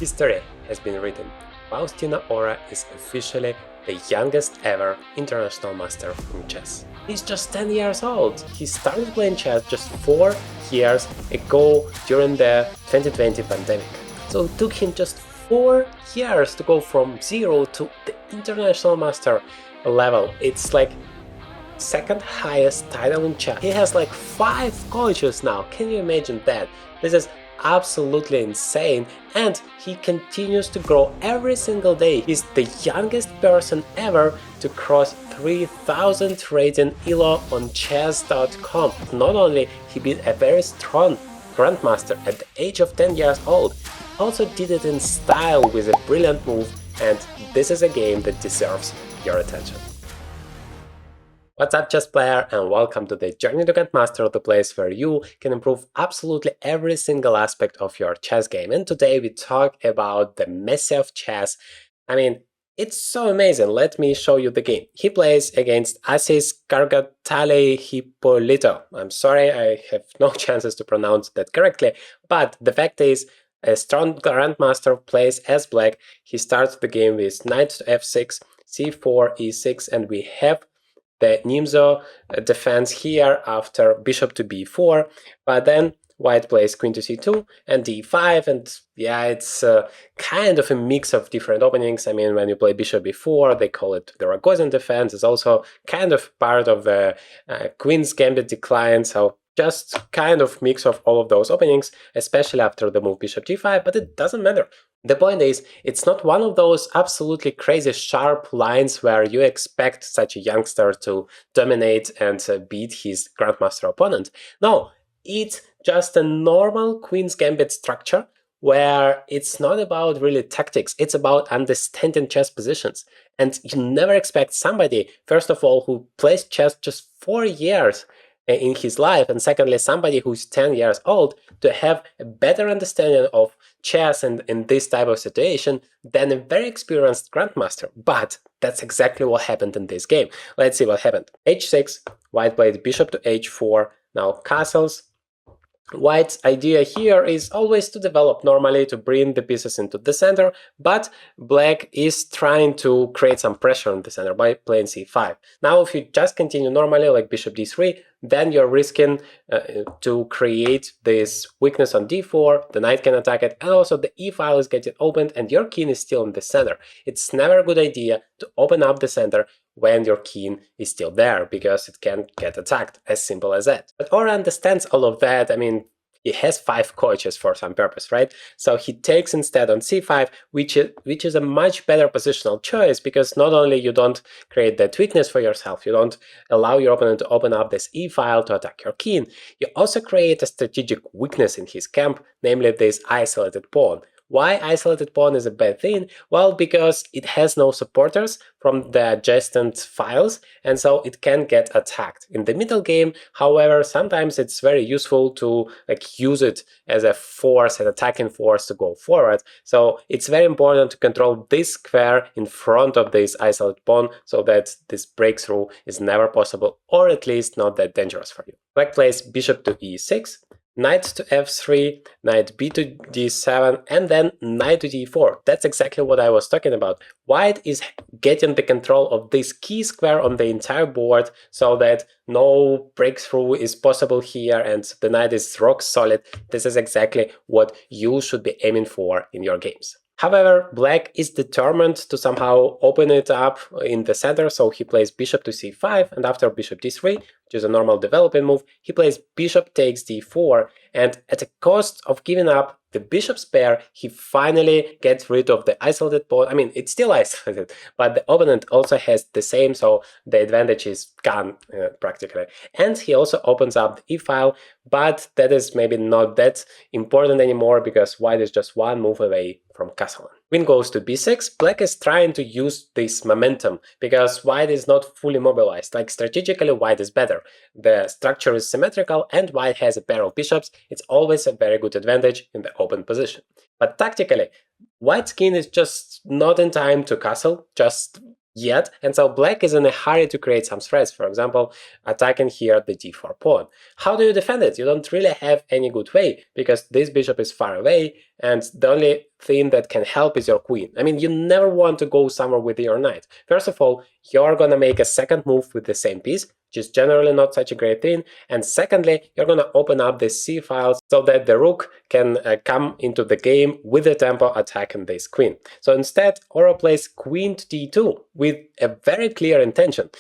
History has been written. Faustino Ora is officially the youngest ever international master in chess. He's just 10 years old. He started playing chess just 4 years ago during the 2020 pandemic. So it took him just 4 years to go from zero to the international master level. It's like second highest title in chess. He has like 5 coaches now. Can you imagine that? This is absolutely insane, and he continues to grow every single day. He's the youngest person ever to cross 3000 rating ELO on chess.com. Not only he beat a very strong Grandmaster at the age of 10 years old, also did it in style with a brilliant move, and this is a game that deserves your attention. What's up, chess player, and welcome to the Journey to Grandmaster, the place where you can improve absolutely every single aspect of your chess game. And today we talk about the Messi of chess. I mean, it's so amazing. Let me show you the game. He plays against Assis Gargatale Hippolito. I'm sorry, I have no chances to pronounce that correctly, but the fact is, a strong Grandmaster plays as black. He starts the game with knight to f6, c4, e6, and we have the Nimzo defense here after bishop to b4, but then white plays queen to c2 and d5, and yeah, it's kind of a mix of different openings. I mean, when you play bishop b4, they call it the Rogozin defense. It's also kind of part of the queen's gambit decline, so just kind of mix of all of those openings, especially after the move bishop g5, but it doesn't matter. The point is, it's not one of those absolutely crazy sharp lines where you expect such a youngster to dominate and beat his Grandmaster opponent. No, it's just a normal Queen's Gambit structure where it's not about really tactics, it's about understanding chess positions. And you never expect somebody, first of all, who plays chess just 4 years in his life, and secondly, somebody who's 10 years old, to have a better understanding of chess and in this type of situation than a very experienced Grandmaster. But that's exactly what happened in this game. Let's see what happened. h6, white played bishop to h4, now castles. White's idea here is always to develop normally, to bring the pieces into the center, but black is trying to create some pressure on the center by playing c5. Now, if you just continue normally, like bishop d3, then you're risking to create this weakness on d4, the knight can attack it, and also the e-file is getting opened and your king is still in the center. It's never a good idea to open up the center when your king is still there, because it can get attacked, as simple as that. But Ora understands all of that. I mean, he has 5 coaches for some purpose, right? So he takes instead on c5, which is a much better positional choice, because not only you don't create that weakness for yourself, you don't allow your opponent to open up this e-file to attack your king, you also create a strategic weakness in his camp, namely this isolated pawn. Why isolated pawn is a bad thing? Well, because it has no supporters from the adjacent files, and so it can get attacked. In the middle game, however, sometimes it's very useful to use it as a force, an attacking force to go forward. So it's very important to control this square in front of this isolated pawn so that this breakthrough is never possible, or at least not that dangerous for you. Black plays bishop to e6, knight to f3, knight b to d7, and then knight to d4. That's exactly what I was talking about. White is getting the control of this key square on the entire board so that no breakthrough is possible here and the knight is rock solid. This is exactly what you should be aiming for in your games. However, black is determined to somehow open it up in the center, so he plays bishop to c5, and after bishop d3, which is a normal development move, he plays bishop takes d4, and at the cost of giving up the bishop's pair, he finally gets rid of the isolated pawn. I mean, it's still isolated, but the opponent also has the same, so the advantage is gone practically. And he also opens up the e-file, but that is maybe not that important anymore because white is just one move away from castling. Queen goes to b6. Black is trying to use this momentum because white is not fully mobilized. Like, strategically, white is better. The structure is symmetrical and white has a pair of bishops. It's always a very good advantage in the open position. But tactically, white's king is just not in time to castle, just yet, and so black is in a hurry to create some threats, for example, attacking here the d4 pawn. How do you defend it? You don't really have any good way, because this bishop is far away, and the only thing that can help is your queen. I mean, you never want to go somewhere with your knight. First of all, you're gonna make a second move with the same piece, which is generally not such a great thing, and secondly, you're gonna open up the c files so that the rook can come into the game with the tempo attacking this queen. So instead, Oro plays queen to d2 with a very clear intention.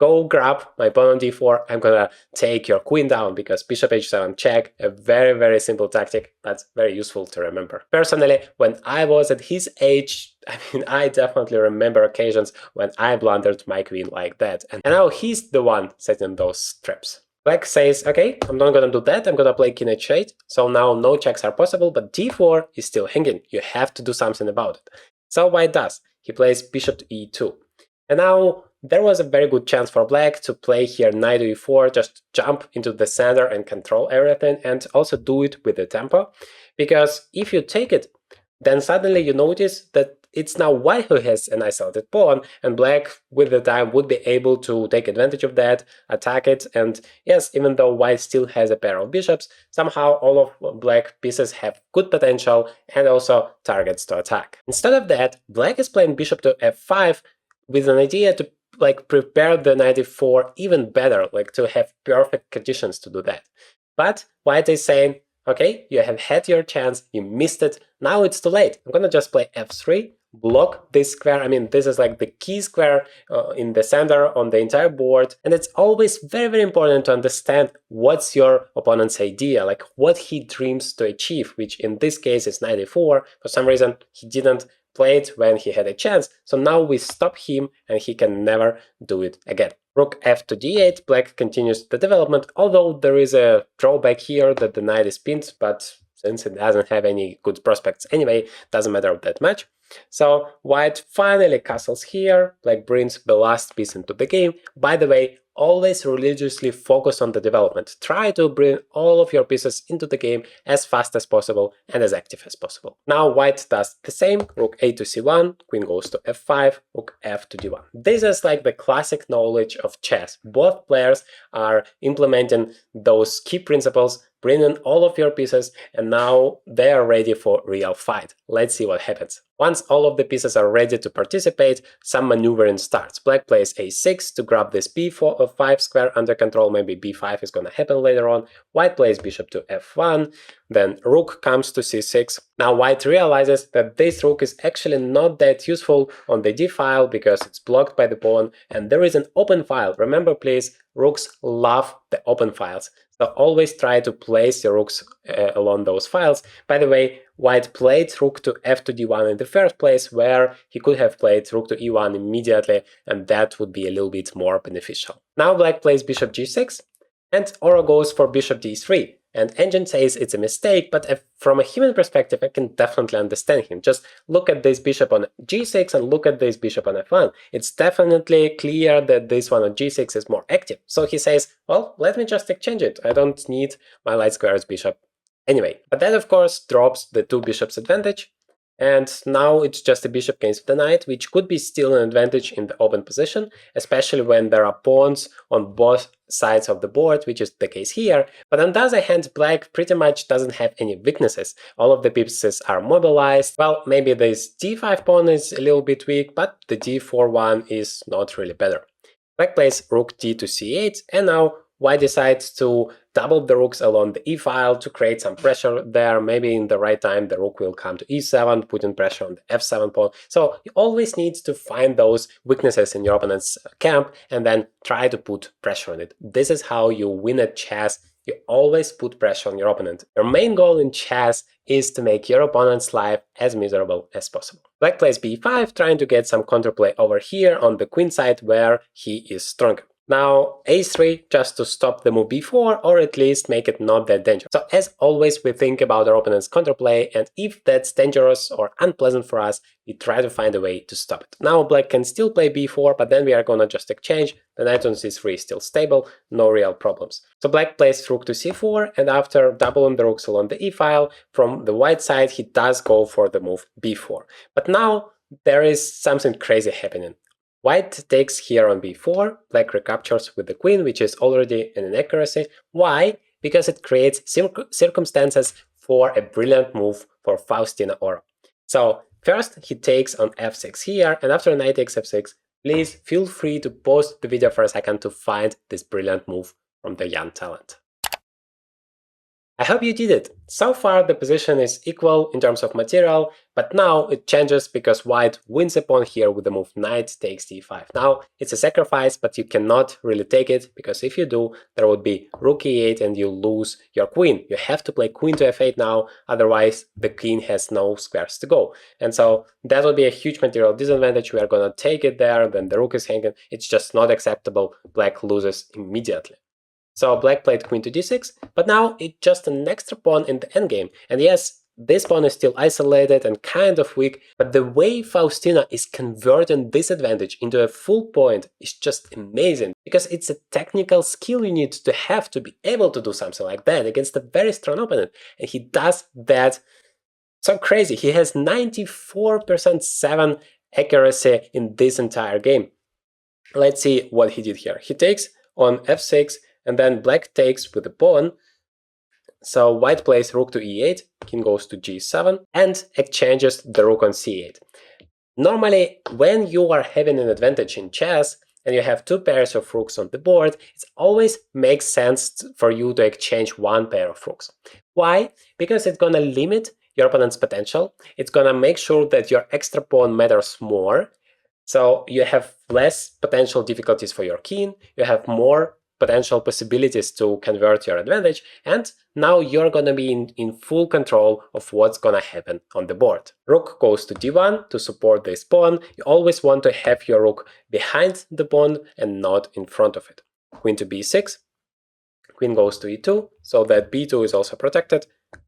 Go grab my pawn on d4, I'm gonna take your queen down, because bishop h7 check, a very simple tactic that's very useful to remember. Personally, when I was at his age, I mean, I definitely remember occasions when I blundered my queen like that, and now he's the one setting those traps. Black says, okay, I'm not gonna do that, I'm gonna play king h8, so now no checks are possible, but d4 is still hanging, you have to do something about it. So white does, he plays bishop to e2. And now there was a very good chance for black to play here knight to e4, just jump into the center and control everything, and also do it with the tempo. Because if you take it, then suddenly you notice that it's now white who has an isolated pawn, and black with the time would be able to take advantage of that, attack it, and yes, even though white still has a pair of bishops, somehow all of black pieces have good potential and also targets to attack. Instead of that, black is playing bishop to f5 with an idea to prepare the knight e4 even better, to have perfect conditions to do that. But white is saying, okay, you have had your chance, you missed it, now it's too late. I'm gonna just play f3, block this square. I mean, this is like the key square in the center on the entire board, and it's always very important to understand what's your opponent's idea, what he dreams to achieve, which in this case is knight e4. For some reason, he didn't play it when he had a chance, so now we stop him and he can never do it again. Rook f to d8, black continues the development, although there is a drawback here that the knight is pinned, but since it doesn't have any good prospects anyway, doesn't matter that much. So white finally castles here, black brings the last piece into the game. By the way, always religiously focus on the development. Try to bring all of your pieces into the game as fast as possible and as active as possible. Now white does the same, rook a to c1, queen goes to f5, rook f to d1. This is like the classic knowledge of chess. Both players are implementing those key principles, bring in all of your pieces, and now they are ready for real fight. Let's see what happens. Once all of the pieces are ready to participate, some maneuvering starts. Black plays a6 to grab this b5 square under control, maybe b5 is gonna happen later on. White plays bishop to f1, then rook comes to c6. Now white realizes that this rook is actually not that useful on the d file because it's blocked by the pawn, and there is an open file. Remember please, rooks love the open files. So always try to place your rooks along those files. By the way, white played rook to f to d1 in the first place, where he could have played rook to e1 immediately, and that would be a little bit more beneficial. Now black plays bishop g6, and Oro goes for bishop d3. And Engine says it's a mistake, but from a human perspective, I can definitely understand him. Just look at this bishop on g6 and look at this bishop on f1. It's definitely clear that this one on g6 is more active. So he says, well, let me just exchange it. I don't need my light squares bishop anyway. But that, of course, drops the two bishops advantage. And now it's just a bishop against the knight, which could be still an advantage in the open position, especially when there are pawns on both sides of the board, which is the case here. But on the other hand, black pretty much doesn't have any weaknesses. All of the pieces are mobilized. Well, maybe this d5 pawn is a little bit weak, but the d4 one is not really better. Black plays rook d to c8, and now white decides to double the rooks along the e file to create some pressure there. Maybe in the right time the rook will come to e7, putting pressure on the f7 pawn. So you always need to find those weaknesses in your opponent's camp and then try to put pressure on it. This is how you win at chess. You always put pressure on your opponent. Your main goal in chess is to make your opponent's life as miserable as possible. Black plays b5, trying to get some counterplay over here on the queen side where he is stronger. Now a3 just to stop the move b4, or at least make it not that dangerous. So as always, we think about our opponent's counterplay, and if that's dangerous or unpleasant for us, we try to find a way to stop it. Now black can still play b4, but then we are gonna just exchange. The knight on c3 is still stable, no real problems. So black plays rook to c4, and after doubling the rooks along the e file, from the white side he does go for the move b4. But now there is something crazy happening. White takes here on b4, black recaptures with the queen, which is already an inaccuracy. Why? Because it creates circumstances for a brilliant move for Faustina Ora. So first he takes on f6 here, and after knight takes f6, please feel free to pause the video for a second to find this brilliant move from the young talent. I hope you did it. So far the position is equal in terms of material, but now it changes because white wins a pawn here with the move knight takes d5. Now it's a sacrifice, but you cannot really take it, because if you do, there would be rook e8 and you lose your queen. You have to play queen to f8 now, otherwise the king has no squares to go. And so that would be a huge material disadvantage. We are gonna take it there, then the rook is hanging. It's just not acceptable. Black loses immediately. So black played queen to d6, but now it's just an extra pawn in the endgame. And yes, this pawn is still isolated and kind of weak, but the way Faustina is converting this advantage into a full point is just amazing, because it's a technical skill you need to have to be able to do something like that against a very strong opponent. And he does that so crazy. He has 94% 7 accuracy in this entire game. Let's see what he did here. He takes on f6, and then black takes with the pawn. So white plays rook to e8, king goes to g7, and exchanges the rook on c8. Normally, when you are having an advantage in chess, and you have two pairs of rooks on the board, it always makes sense for you to exchange one pair of rooks. Why? Because it's gonna limit your opponent's potential, it's gonna make sure that your extra pawn matters more, so you have less potential difficulties for your king, you have more potential possibilities to convert your advantage, and now you're gonna be in full control of what's gonna happen on the board. Rook goes to d1 to support this pawn. You always want to have your rook behind the pawn and not in front of it. Queen to b6, queen goes to e2, so that b2 is also protected.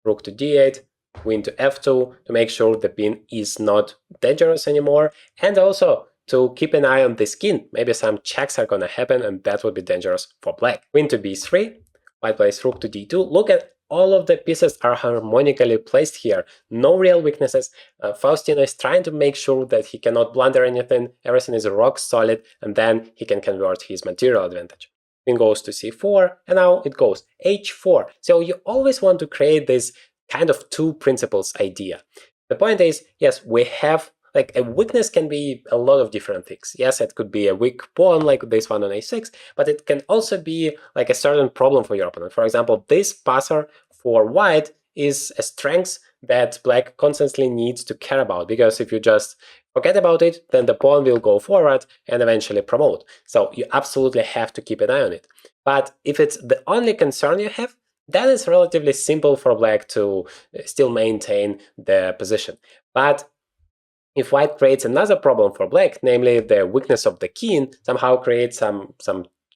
Rook to d8, queen to f2 to make sure the pin is not dangerous anymore, and also to keep an eye on this king. Maybe some checks are gonna happen, and that would be dangerous for black. Queen to b3, white plays rook to d2. Look at all of the pieces are harmonically placed here. No real weaknesses. Faustino is trying to make sure that he cannot blunder anything. Everything is rock solid, and then he can convert his material advantage. Queen goes to c4, and now it goes h4. So you always want to create this kind of two principles idea. The point is, yes, we have like a weakness can be a lot of different things. Yes, it could be a weak pawn like this one on a6, but it can also be like a certain problem for your opponent. For example, this passer for white is a strength that black constantly needs to care about, because if you just forget about it, then the pawn will go forward and eventually promote. So you absolutely have to keep an eye on it. But if it's the only concern you have, then it's relatively simple for black to still maintain the position. But if white creates another problem for black, namely the weakness of the king, somehow creates some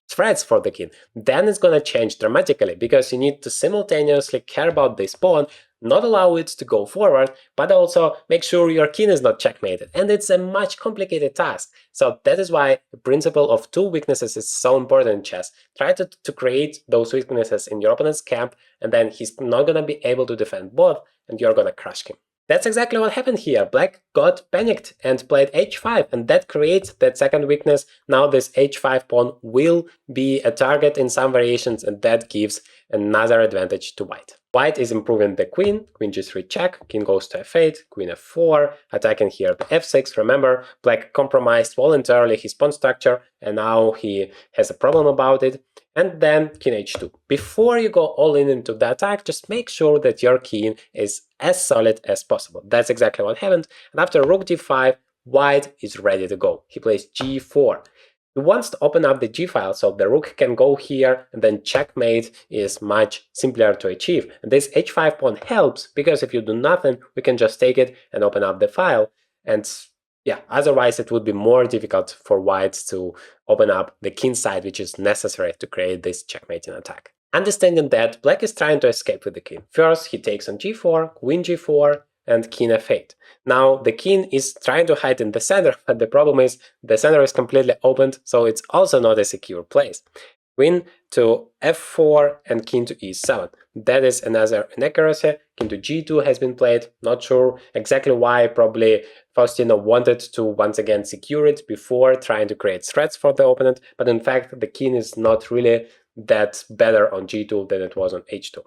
threats for the king, then it's going to change dramatically, because you need to simultaneously care about this pawn, not allow it to go forward, but also make sure your king is not checkmated. And it's a much complicated task. So that is why the principle of two weaknesses is so important in chess. Try to create those weaknesses in your opponent's camp, and then he's not going to be able to defend both, and you're going to crush him. That's exactly what happened here. Black got panicked and played h5, and that creates that second weakness. Now this h5 pawn will be a target in some variations, and that gives another advantage to white. White is improving the queen, queen g3 check, king goes to f8, queen f4, attacking here the f6. Remember, black compromised voluntarily his pawn structure, and now he has a problem about it. And then king h2. Before you go all in into the attack, just make sure that your king is as solid as possible. That's exactly what happened. And after rook d5, white is ready to go. He plays g4. He wants to open up the g file, so the rook can go here, and then checkmate is much simpler to achieve. And this h5 pawn helps, because if you do nothing, we can just take it and open up the file. And yeah, otherwise it would be more difficult for white to open up the king side, which is necessary to create this checkmating attack. Understanding that, black is trying to escape with the king. First, he takes on g4, queen g4, and king f8. Now, the king is trying to hide in the center, but the problem is the center is completely opened, so it's also not a secure place. Queen to f4 and king to e7. that is another inaccuracy. King to g2 has been played, not sure exactly why, probably Faustino wanted to once again secure it before trying to create threats for the opponent, but in fact the king is not really that better on g2 than it was on h2.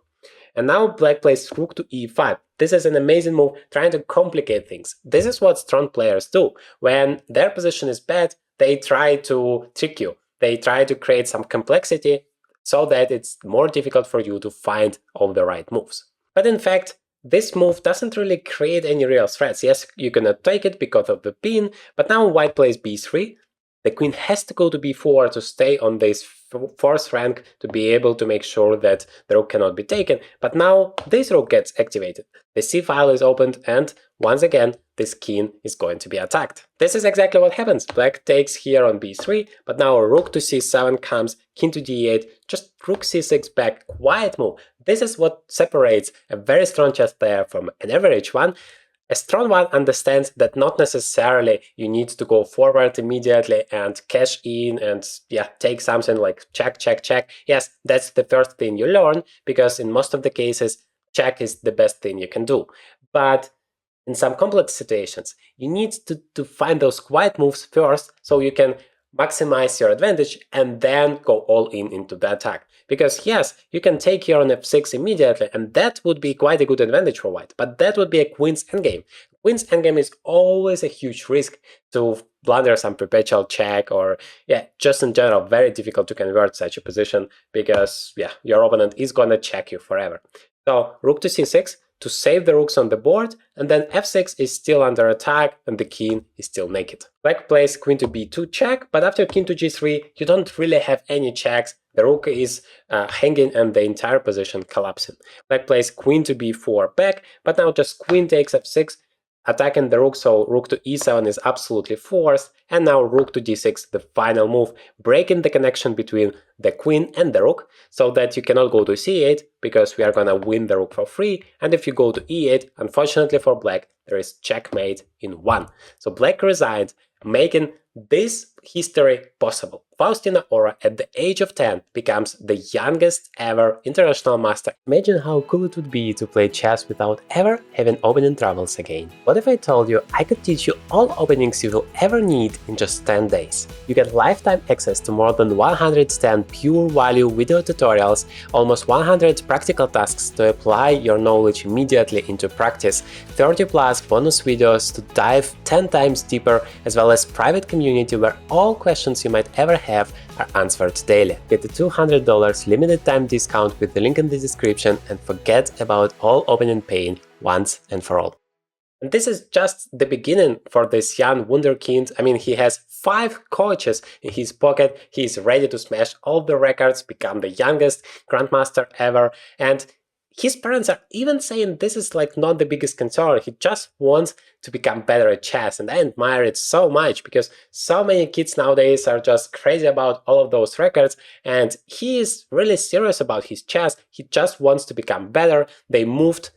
And now black plays rook to e5. This is an amazing move, trying to complicate things. This is what strong players do. When their position is bad, they try to trick you. They try to create some complexity so that it's more difficult for you to find all the right moves. But in fact, this move doesn't really create any real threats. Yes, you cannot take it because of the pin, but now white plays b3. The queen has to go to b4 to stay on this fourth rank to be able to make sure that the rook cannot be taken, but now this rook gets activated. The c file is opened and once again this king is going to be attacked. This is exactly what happens. Black takes here on b3, but now rook to c7 comes, king to d8, just rook c6 back, quiet move. This is what separates a very strong chess player from an average one. A strong one understands that not necessarily you need to go forward immediately and cash in and take something like check, check, check. Yes, that's the first thing you learn, because in most of the cases, check is the best thing you can do. But in some complex situations, you need to find those quiet moves first so you can maximize your advantage and then go all in into the attack. Because yes, you can take here on f6 immediately, and that would be quite a good advantage for white, but that would be a queen's endgame. Queen's endgame is always a huge risk to blunder some perpetual check, or just in general very difficult to convert such a position, because your opponent is gonna check you forever. So rook to c6 to save the rooks on the board, and then f6 is still under attack and the king is still naked. Black plays queen to b2 check, but after king to g3 you don't really have any checks. The rook is hanging and the entire position collapsing. Black plays queen to b4 back, but now just queen takes f6, attacking the rook, so rook to e7 is absolutely forced, and now rook to d6, the final move, breaking the connection between the queen and the rook, so that you cannot go to c8, because we are gonna win the rook for free, and if you go to e8, unfortunately for black, there is checkmate in 1. So black resigned, making this history possible. Faustino Ora at the age of 10 becomes the youngest ever international master. Imagine how cool it would be to play chess without ever having opening troubles again. What if I told you I could teach you all openings you will ever need in just 10 days? You get lifetime access to more than 110 pure value video tutorials, almost 100 practical tasks to apply your knowledge immediately into practice, 30 plus bonus videos to dive 10 times deeper, as well as private community where all questions you might ever have are answered daily. Get the $200 limited time discount with the link in the description and forget about all opening pain once and for all. And this is just the beginning for this young wunderkind. I mean, he has 5 coaches in his pocket, he is ready to smash all the records, become the youngest grandmaster ever, and his parents are even saying this is like not the biggest concern, he just wants to become better at chess, and I admire it so much, because so many kids nowadays are just crazy about all of those records, and he is really serious about his chess, he just wants to become better. They moved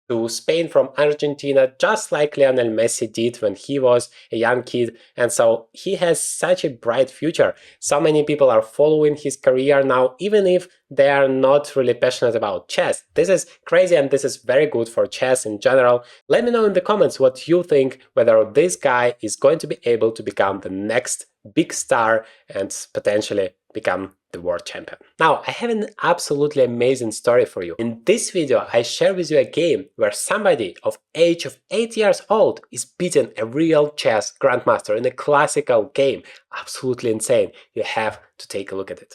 to Spain from Argentina, just like Lionel Messi did when he was a young kid, and so he has such a bright future. So many people are following his career now, even if they are not really passionate about chess. This is crazy, and this is very good for chess in general. Let me know in the comments what you think, whether this guy is going to be able to become the next big star and potentially become the world champion. Now, I have an absolutely amazing story for you. In this video, I share with you a game where somebody of age of 8 years old is beating a real chess grandmaster in a classical game. Absolutely insane. You have to take a look at it.